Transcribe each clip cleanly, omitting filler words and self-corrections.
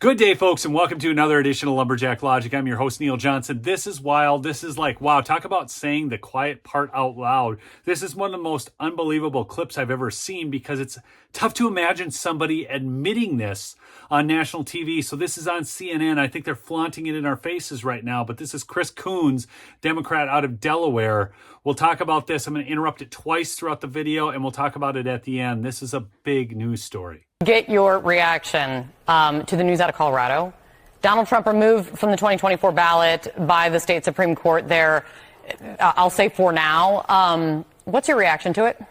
Good day, folks, and welcome to another edition of Lumberjack Logic. I'm your host, Neil Johnson. This is wild. This is like, wow, talk about saying the quiet part out loud. This is one of the most unbelievable clips I've ever seen because it's tough to imagine somebody admitting this on national TV. So this is on CNN. I think they're flaunting it in our faces right now, but this is Chris Coons, Democrat out of Delaware. We'll talk about this. I'm going to interrupt it twice throughout the video, and we'll talk about it at the end. This is a big news story. Get your reaction to the news out of Colorado. Donald Trump removed from the 2024 ballot by the state Supreme Court there, I'll say for now. What's your reaction to it?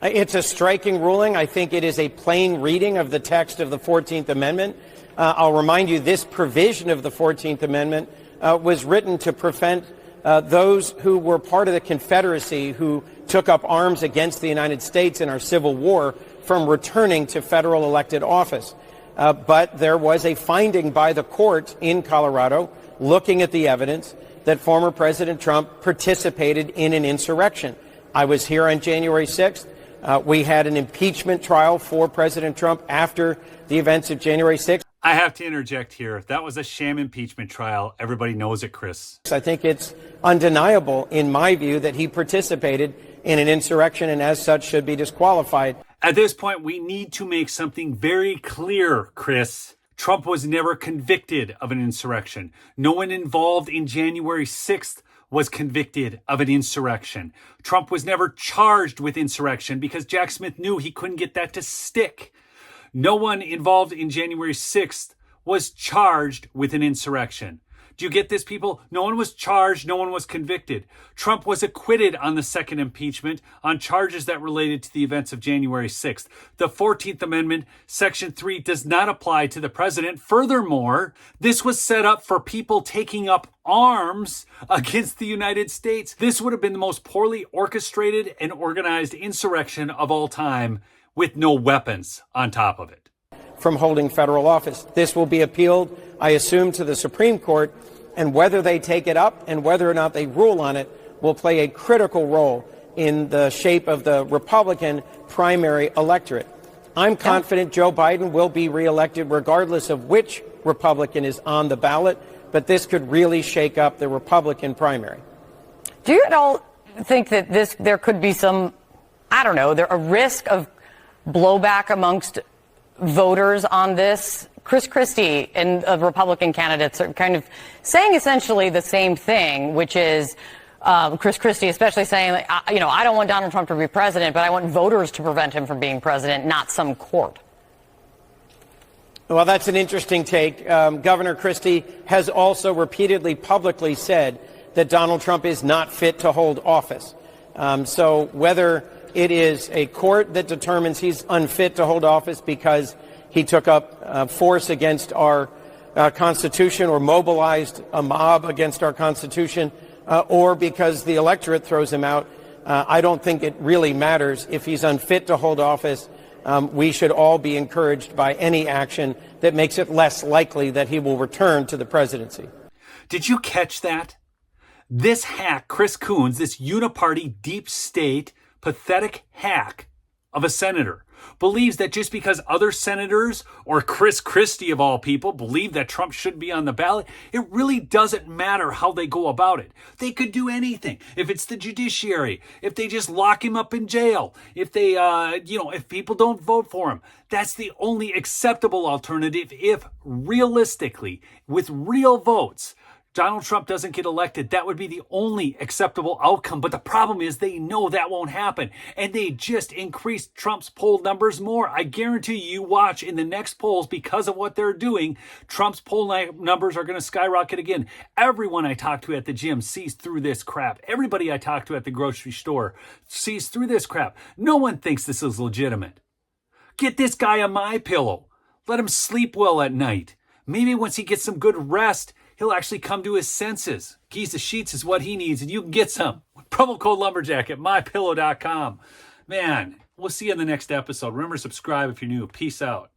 It's a striking ruling. I think it is a plain reading of the text of the 14th Amendment. I'll remind you, this provision of the 14th Amendment was written to prevent those who were part of the Confederacy who took up arms against the United States in our Civil War from returning to federal elected office. But there was a finding by the court in Colorado, looking at the evidence, that former President Trump participated in an insurrection. I was here on January 6th. We had an impeachment trial for President Trump after the events of January 6th. I have to interject here. That was a sham impeachment trial. Everybody knows it, Chris. I think it's undeniable, in my view, that he participated in an insurrection and as such should be disqualified. At this point, we need to make something very clear, Chris. Trump was never convicted of an insurrection. No one involved in January 6th was convicted of an insurrection. Trump was never charged with insurrection because Jack Smith knew he couldn't get that to stick. No one involved in January 6th was charged with an insurrection. Do you get this, people? No one was charged. No one was convicted. Trump was acquitted on the second impeachment on charges that related to the events of January 6th. The 14th Amendment, Section 3, does not apply to the president. Furthermore, this was set up for people taking up arms against the United States. This would have been the most poorly orchestrated and organized insurrection of all time with no weapons on top of it. From holding federal office. This will be appealed, I assume, to the Supreme Court, and whether they take it up and whether or not they rule on it will play a critical role in the shape of the Republican primary electorate. I'm confident Joe Biden will be reelected regardless of which Republican is on the ballot, but this could really shake up the Republican primary. Do you at all think that there could be some, a risk of blowback amongst voters on this? Chris Christie and Republican candidates are kind of saying essentially the same thing, which is Chris Christie especially saying, I don't want Donald Trump to be president, but I want voters to prevent him from being president, not some court. Well, that's an interesting take. Governor Christie has also repeatedly publicly said that Donald Trump is not fit to hold office. So whether it is a court that determines he's unfit to hold office because he took up force against our Constitution or mobilized a mob against our Constitution, or because the electorate throws him out, I don't think it really matters. If he's unfit to hold office, we should all be encouraged by any action that makes it less likely that he will return to the presidency. Did you catch that? This hack, Chris Coons, this uniparty, deep state, pathetic hack of a senator, believes that just because other senators or Chris Christie of all people believe that Trump should be on the ballot, it really doesn't matter how they go about it. They could do anything. If it's the judiciary, if they just lock him up in jail, if they, if people don't vote for him, that's the only acceptable alternative if realistically, with real votes, Donald Trump doesn't get elected. That would be the only acceptable outcome. But the problem is they know that won't happen. And they just increased Trump's poll numbers more. I guarantee you watch in the next polls because of what they're doing. Trump's poll numbers are going to skyrocket again. Everyone I talk to at the gym sees through this crap. Everybody I talk to at the grocery store sees through this crap. No one thinks this is legitimate. Get this guy a MyPillow. Let him sleep well at night. Maybe once he gets some good rest, he'll actually come to his senses. Keys to sheets is what he needs, and you can get some. Promo code Lumberjack at mypillow.com. Man, we'll see you in the next episode. Remember to subscribe if you're new. Peace out.